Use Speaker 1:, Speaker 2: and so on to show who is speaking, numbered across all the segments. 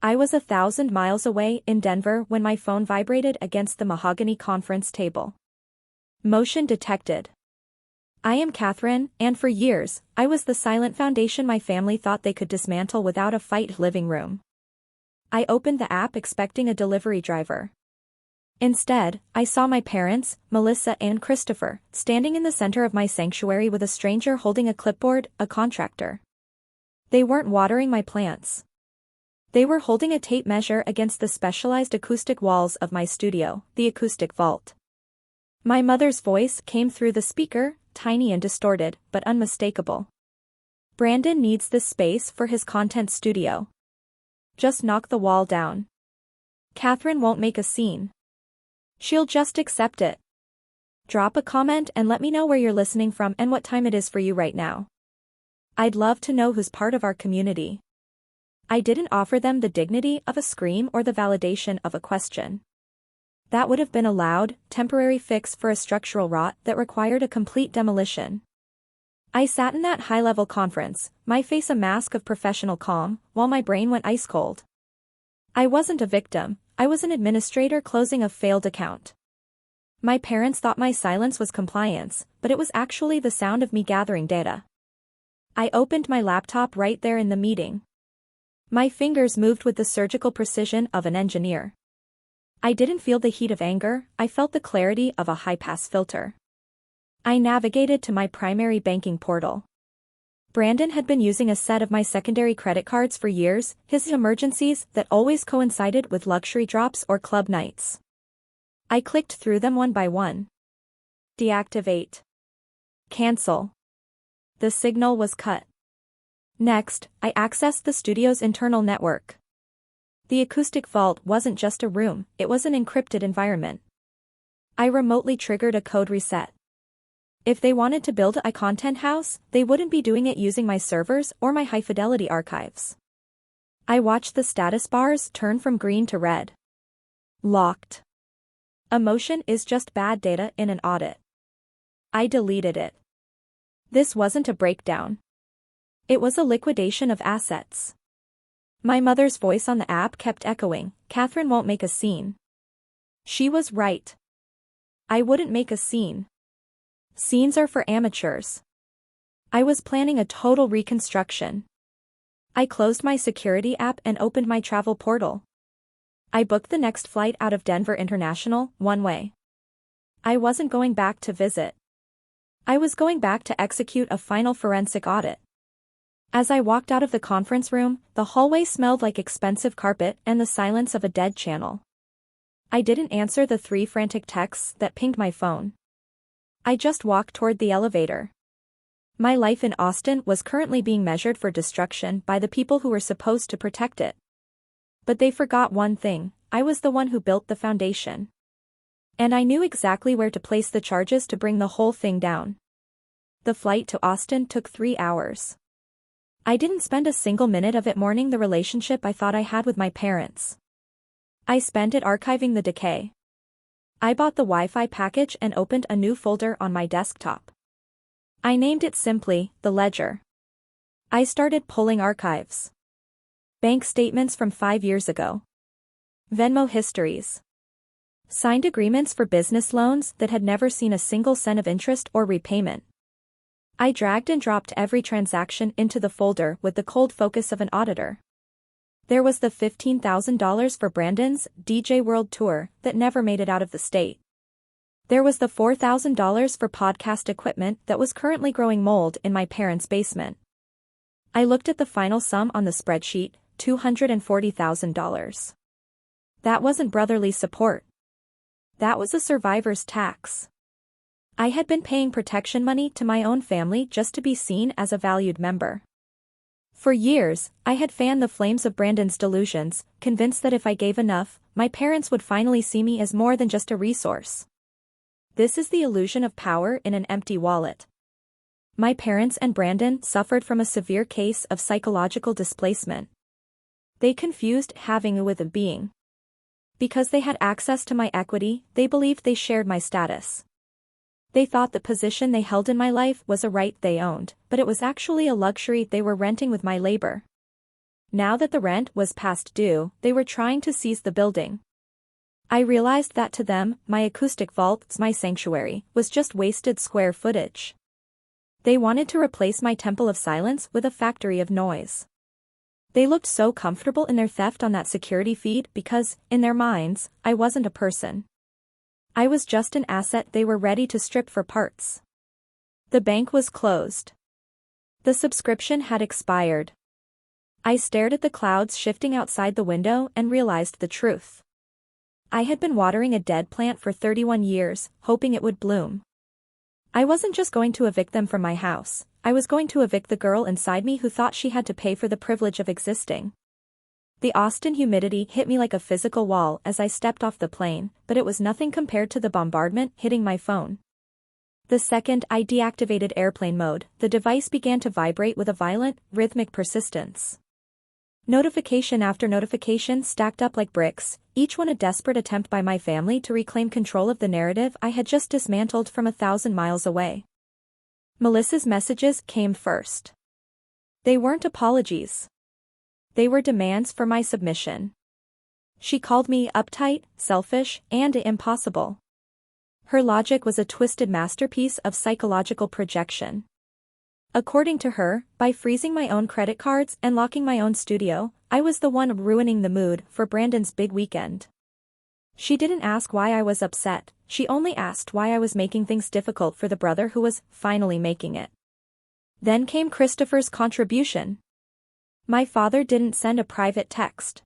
Speaker 1: I was 1,000 miles away in Denver when my phone vibrated against the mahogany conference table. Motion detected. I am Catherine, and for years, I was the silent foundation my family thought they could dismantle without a fight. Living room. I opened the app expecting a delivery driver. Instead, I saw my parents, Melissa and Christopher, standing in the center of my sanctuary with a stranger holding a clipboard, a contractor. They weren't watering my plants. They were holding a tape measure against the specialized acoustic walls of my studio, the acoustic vault. My mother's voice came through the speaker, tiny and distorted, but unmistakable. Brandon needs this space for his content studio. Just knock the wall down. Catherine won't make a scene. She'll just accept it. Drop a comment and let me know where you're listening from and what time it is for you right now. I'd love to know who's part of our community. I didn't offer them the dignity of a scream or the validation of a question. That would have been a loud, temporary fix for a structural rot that required a complete demolition. I sat in that high-level conference, my face a mask of professional calm, while my brain went ice-cold. I wasn't a victim, I was an administrator closing a failed account. My parents thought my silence was compliance, but it was actually the sound of me gathering data. I opened my laptop right there in the meeting. My fingers moved with the surgical precision of an engineer. I didn't feel the heat of anger, I felt the clarity of a high-pass filter. I navigated to my primary banking portal. Brandon had been using a set of my secondary credit cards for years, his emergencies that always coincided with luxury drops or club nights. I clicked through them one by one. Deactivate. Cancel. The signal was cut. Next, I accessed the studio's internal network. The acoustic vault wasn't just a room, it was an encrypted environment. I remotely triggered a code reset. If they wanted to build a content house, they wouldn't be doing it using my servers or my high-fidelity archives. I watched the status bars turn from green to red. Locked. Emotion is just bad data in an audit. I deleted it. This wasn't a breakdown. It was a liquidation of assets. My mother's voice on the app kept echoing, Catherine won't make a scene. She was right. I wouldn't make a scene. Scenes are for amateurs. I was planning a total reconstruction. I closed my security app and opened my travel portal. I booked the next flight out of Denver International, one way. I wasn't going back to visit. I was going back to execute a final forensic audit. As I walked out of the conference room, the hallway smelled like expensive carpet and the silence of a dead channel. I didn't answer the 3 frantic texts that pinged my phone. I just walked toward the elevator. My life in Austin was currently being measured for destruction by the people who were supposed to protect it. But they forgot one thing, I was the one who built the foundation. And I knew exactly where to place the charges to bring the whole thing down. The flight to Austin took 3 hours. I didn't spend a single minute of it mourning the relationship I thought I had with my parents. I spent it archiving the decay. I bought the Wi-Fi package and opened a new folder on my desktop. I named it simply, The Ledger. I started pulling archives. Bank statements from 5 years ago. Venmo histories. Signed agreements for business loans that had never seen a single cent of interest or repayment. I dragged and dropped every transaction into the folder with the cold focus of an auditor. There was the $15,000 for Brandon's DJ World Tour that never made it out of the state. There was the $4,000 for podcast equipment that was currently growing mold in my parents' basement. I looked at the final sum on the spreadsheet, $240,000. That wasn't brotherly support. That was a survivor's tax. I had been paying protection money to my own family just to be seen as a valued member. For years, I had fanned the flames of Brandon's delusions, convinced that if I gave enough, my parents would finally see me as more than just a resource. This is the illusion of power in an empty wallet. My parents and Brandon suffered from a severe case of psychological displacement. They confused having with a being. Because they had access to my equity, they believed they shared my status. They thought the position they held in my life was a right they owned, but it was actually a luxury they were renting with my labor. Now that the rent was past due, they were trying to seize the building. I realized that to them, my acoustic vault, my sanctuary, was just wasted square footage. They wanted to replace my temple of silence with a factory of noise. They looked so comfortable in their theft on that security feed because, in their minds, I wasn't a person. I was just an asset they were ready to strip for parts. The bank was closed. The subscription had expired. I stared at the clouds shifting outside the window and realized the truth. I had been watering a dead plant for 31 years, hoping it would bloom. I wasn't just going to evict them from my house, I was going to evict the girl inside me who thought she had to pay for the privilege of existing. The Austin humidity hit me like a physical wall as I stepped off the plane, but it was nothing compared to the bombardment hitting my phone. The second I deactivated airplane mode, the device began to vibrate with a violent, rhythmic persistence. Notification after notification stacked up like bricks, each one a desperate attempt by my family to reclaim control of the narrative I had just dismantled from 1,000 miles away. Melissa's messages came first. They weren't apologies. They were demands for my submission. She called me uptight, selfish, and impossible. Her logic was a twisted masterpiece of psychological projection. According to her, by freezing my own credit cards and locking my own studio, I was the one ruining the mood for Brandon's big weekend. She didn't ask why I was upset, she only asked why I was making things difficult for the brother who was finally making it. Then came Christopher's contribution. My father didn't send a private text.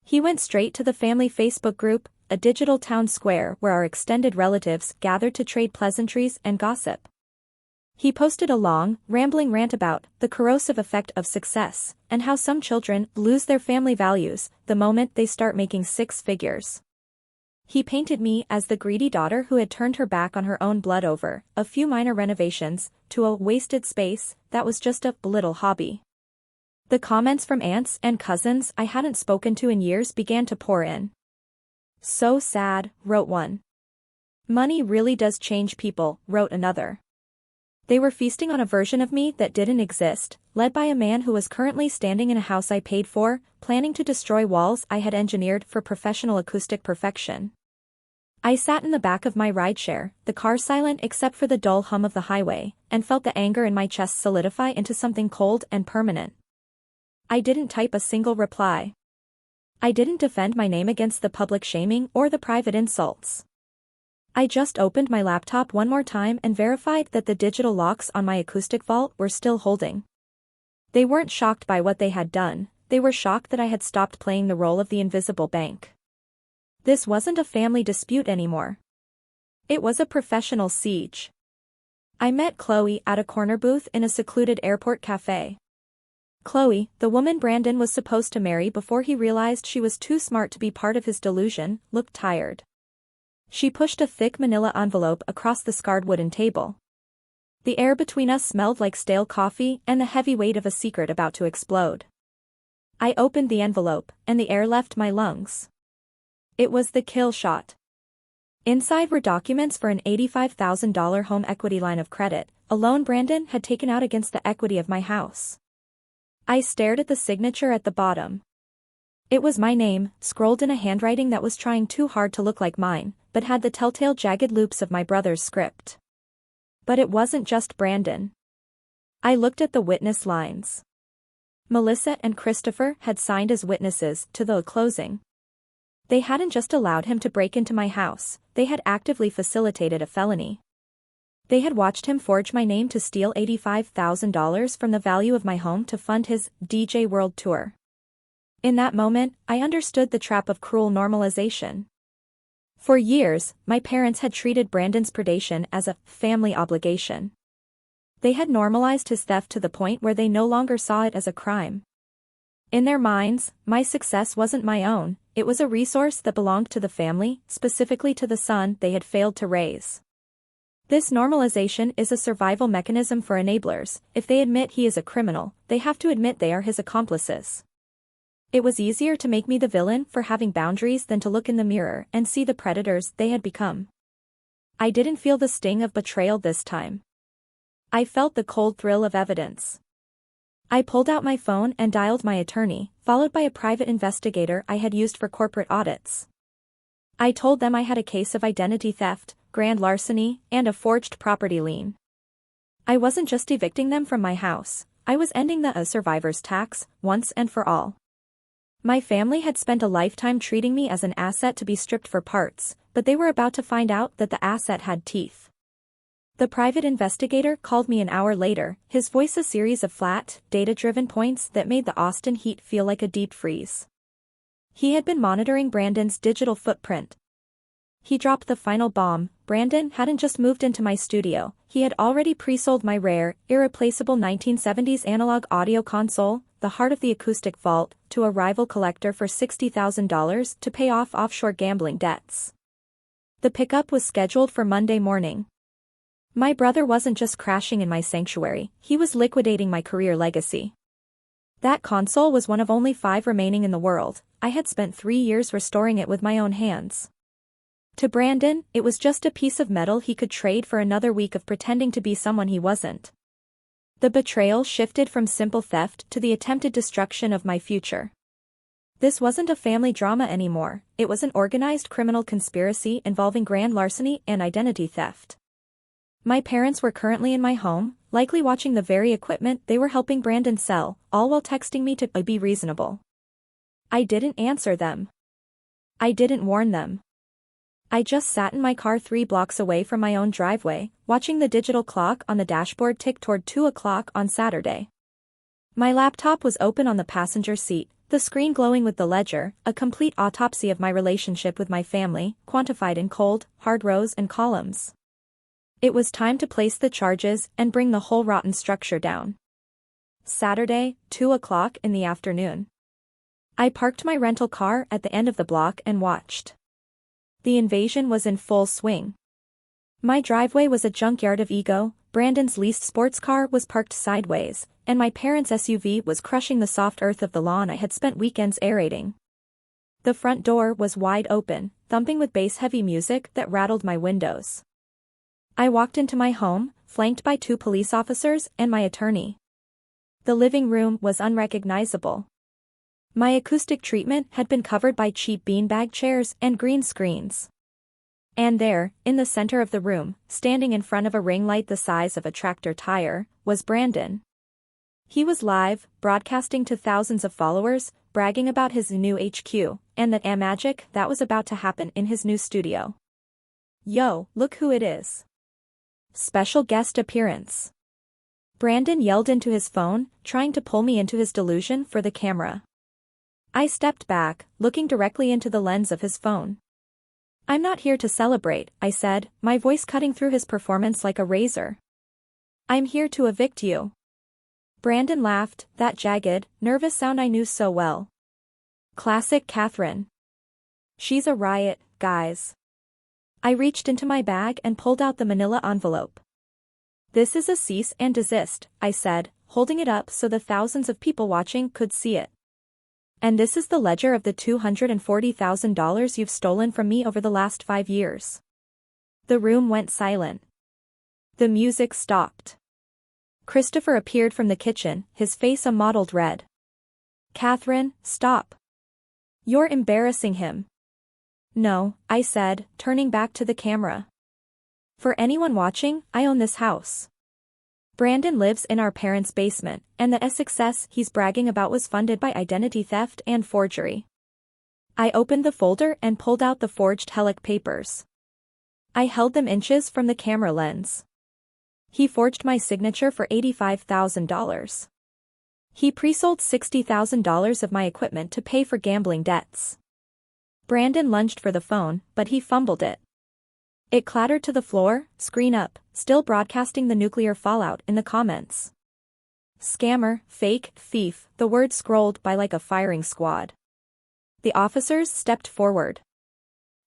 Speaker 1: He went straight to the family Facebook group, a digital town square where our extended relatives gathered to trade pleasantries and gossip. He posted a long, rambling rant about the corrosive effect of success, and how some children lose their family values the moment they start making six figures. He painted me as the greedy daughter who had turned her back on her own blood over a few minor renovations to a wasted space that was just a little hobby. The comments from aunts and cousins I hadn't spoken to in years began to pour in. So sad, wrote one. Money really does change people, wrote another. They were feasting on a version of me that didn't exist, led by a man who was currently standing in a house I paid for, planning to destroy walls I had engineered for professional acoustic perfection. I sat in the back of my rideshare, the car silent except for the dull hum of the highway, and felt the anger in my chest solidify into something cold and permanent. I didn't type a single reply. I didn't defend my name against the public shaming or the private insults. I just opened my laptop one more time and verified that the digital locks on my acoustic vault were still holding. They weren't shocked by what they had done, they were shocked that I had stopped playing the role of the invisible bank. This wasn't a family dispute anymore. It was a professional siege. I met Chloe at a corner booth in a secluded airport cafe. Chloe, the woman Brandon was supposed to marry before he realized she was too smart to be part of his delusion, looked tired. She pushed a thick manila envelope across the scarred wooden table. The air between us smelled like stale coffee and the heavy weight of a secret about to explode. I opened the envelope, and the air left my lungs. It was the kill shot. Inside were documents for an $85,000 home equity line of credit, a loan Brandon had taken out against the equity of my house. I stared at the signature at the bottom. It was my name, scrolled in a handwriting that was trying too hard to look like mine, but had the telltale jagged loops of my brother's script. But it wasn't just Brandon. I looked at the witness lines. Melissa and Christopher had signed as witnesses to the closing. They hadn't just allowed him to break into my house, they had actively facilitated a felony. They had watched him forge my name to steal $85,000 from the value of my home to fund his DJ World Tour. In that moment, I understood the trap of cruel normalization. For years, my parents had treated Brandon's predation as a family obligation. They had normalized his theft to the point where they no longer saw it as a crime. In their minds, my success wasn't my own, it was a resource that belonged to the family, specifically to the son they had failed to raise. This normalization is a survival mechanism for enablers. If they admit he is a criminal, they have to admit they are his accomplices. It was easier to make me the villain for having boundaries than to look in the mirror and see the predators they had become. I didn't feel the sting of betrayal this time. I felt the cold thrill of evidence. I pulled out my phone and dialed my attorney, followed by a private investigator I had used for corporate audits. I told them I had a case of identity theft, grand larceny, and a forged property lien. I wasn't just evicting them from my house, I was ending the survivor's tax, once and for all. My family had spent a lifetime treating me as an asset to be stripped for parts, but they were about to find out that the asset had teeth. The private investigator called me an hour later, his voice a series of flat, data-driven points that made the Austin heat feel like a deep freeze. He had been monitoring Brandon's digital footprint. He dropped the final bomb. Brandon hadn't just moved into my studio, he had already pre-sold my rare, irreplaceable 1970s analog audio console, the heart of the acoustic vault, to a rival collector for $60,000 to pay off offshore gambling debts. The pickup was scheduled for Monday morning. My brother wasn't just crashing in my sanctuary, he was liquidating my career legacy. That console was one of only 5 remaining in the world. I had spent 3 years restoring it with my own hands. To Brandon, it was just a piece of metal he could trade for another week of pretending to be someone he wasn't. The betrayal shifted from simple theft to the attempted destruction of my future. This wasn't a family drama anymore, it was an organized criminal conspiracy involving grand larceny and identity theft. My parents were currently in my home, likely watching the very equipment they were helping Brandon sell, all while texting me to be reasonable. I didn't answer them. I didn't warn them. I just sat in my car 3 blocks away from my own driveway, watching the digital clock on the dashboard tick toward 2 o'clock on Saturday. My laptop was open on the passenger seat, the screen glowing with the ledger, a complete autopsy of my relationship with my family, quantified in cold, hard rows and columns. It was time to place the charges and bring the whole rotten structure down. Saturday, 2 o'clock in the afternoon. I parked my rental car at the end of the block and watched. The invasion was in full swing. My driveway was a junkyard of ego, Brandon's leased sports car was parked sideways, and my parents' SUV was crushing the soft earth of the lawn I had spent weekends aerating. The front door was wide open, thumping with bass-heavy music that rattled my windows. I walked into my home, flanked by 2 police officers and my attorney. The living room was unrecognizable. My acoustic treatment had been covered by cheap beanbag chairs and green screens. And there, in the center of the room, standing in front of a ring light the size of a tractor tire, was Brandon. He was live, broadcasting to thousands of followers, bragging about his new HQ, and that magic that was about to happen in his new studio. Yo, look who it is. Special guest appearance. Brandon yelled into his phone, trying to pull me into his delusion for the camera. I stepped back, looking directly into the lens of his phone. I'm not here to celebrate, I said, my voice cutting through his performance like a razor. I'm here to evict you. Brandon laughed, that jagged, nervous sound I knew so well. Classic Catherine. She's a riot, guys. I reached into my bag and pulled out the manila envelope. This is a cease and desist, I said, holding it up so the thousands of people watching could see it. And this is the ledger of the $240,000 you've stolen from me over the last 5 years. The room went silent. The music stopped. Christopher appeared from the kitchen, his face a mottled red. Catherine, stop. You're embarrassing him. No, I said, turning back to the camera. For anyone watching, I own this house. Brandon lives in our parents' basement, and the success he's bragging about was funded by identity theft and forgery. I opened the folder and pulled out the forged Helic papers. I held them inches from the camera lens. He forged my signature for $85,000. He pre-sold $60,000 of my equipment to pay for gambling debts. Brandon lunged for the phone, but he fumbled it. It clattered to the floor, screen up, still broadcasting the nuclear fallout in the comments. Scammer, fake, thief, the words scrolled by like a firing squad. The officers stepped forward.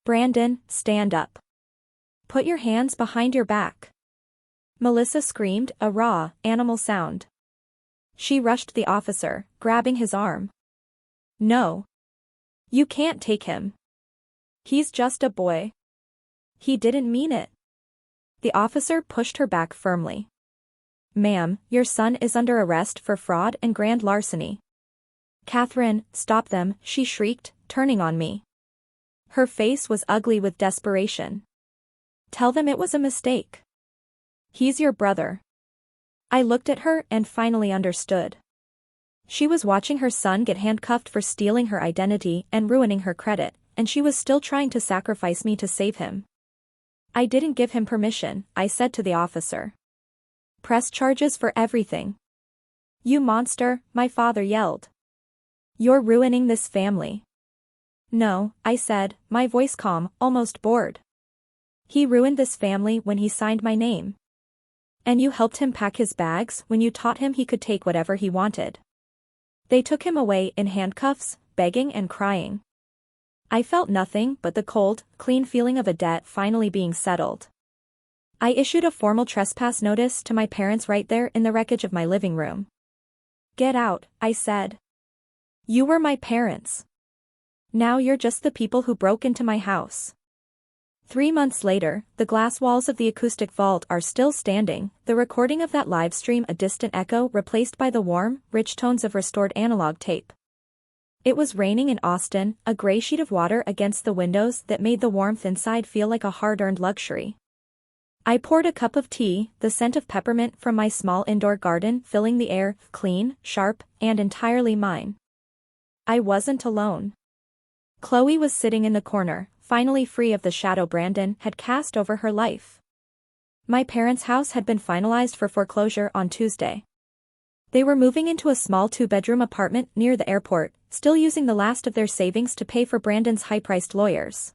Speaker 1: Brandon, stand up. Put your hands behind your back. Melissa screamed, a raw, animal sound. She rushed the officer, grabbing his arm. No. You can't take him. He's just a boy. He didn't mean it. The officer pushed her back firmly. Ma'am, your son is under arrest for fraud and grand larceny. Catherine, stop them, she shrieked, turning on me. Her face was ugly with desperation. Tell them it was a mistake. He's your brother. I looked at her and finally understood. She was watching her son get handcuffed for stealing her identity and ruining her credit, and she was still trying to sacrifice me to save him. I didn't give him permission, I said to the officer. Press charges for everything. You monster, my father yelled. You're ruining this family. No, I said, my voice calm, almost bored. He ruined this family when he signed my name. And you helped him pack his bags when you taught him he could take whatever he wanted. They took him away in handcuffs, begging and crying. I felt nothing but the cold, clean feeling of a debt finally being settled. I issued a formal trespass notice to my parents right there in the wreckage of my living room. Get out, I said. You were my parents. Now you're just the people who broke into my house. 3 months later, the glass walls of the acoustic vault are still standing, the recording of that live stream a distant echo replaced by the warm, rich tones of restored analog tape. It was raining in Austin, a gray sheet of water against the windows that made the warmth inside feel like a hard-earned luxury. I poured a cup of tea, the scent of peppermint from my small indoor garden filling the air, clean, sharp, and entirely mine. I wasn't alone. Chloe was sitting in the corner, finally free of the shadow Brandon had cast over her life. My parents' house had been finalized for foreclosure on Tuesday. They were moving into a small 2-bedroom apartment near the airport, still using the last of their savings to pay for Brandon's high-priced lawyers.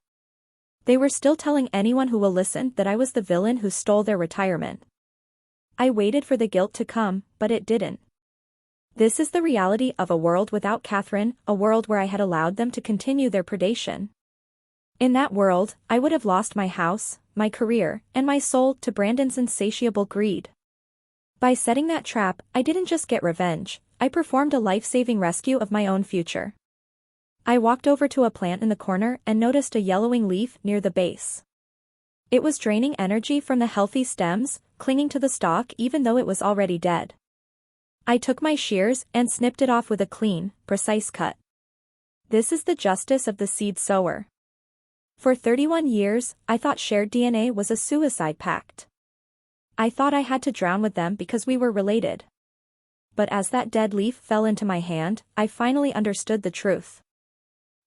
Speaker 1: They were still telling anyone who will listen that I was the villain who stole their retirement. I waited for the guilt to come, but it didn't. This is the reality of a world without Catherine, a world where I had allowed them to continue their predation. In that world, I would have lost my house, my career, and my soul to Brandon's insatiable greed. By setting that trap, I didn't just get revenge, I performed a life-saving rescue of my own future. I walked over to a plant in the corner and noticed a yellowing leaf near the base. It was draining energy from the healthy stems, clinging to the stalk even though it was already dead. I took my shears and snipped it off with a clean, precise cut. This is the justice of the seed sower. For 31 years, I thought shared DNA was a suicide pact. I thought I had to drown with them because we were related. But as that dead leaf fell into my hand, I finally understood the truth.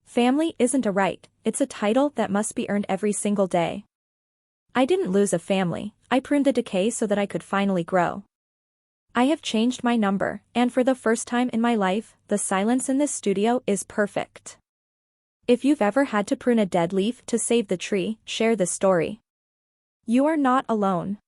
Speaker 1: Family isn't a right, it's a title that must be earned every single day. I didn't lose a family, I pruned the decay so that I could finally grow. I have changed my number, and for the first time in my life, the silence in this studio is perfect. If you've ever had to prune a dead leaf to save the tree, share this story. You are not alone.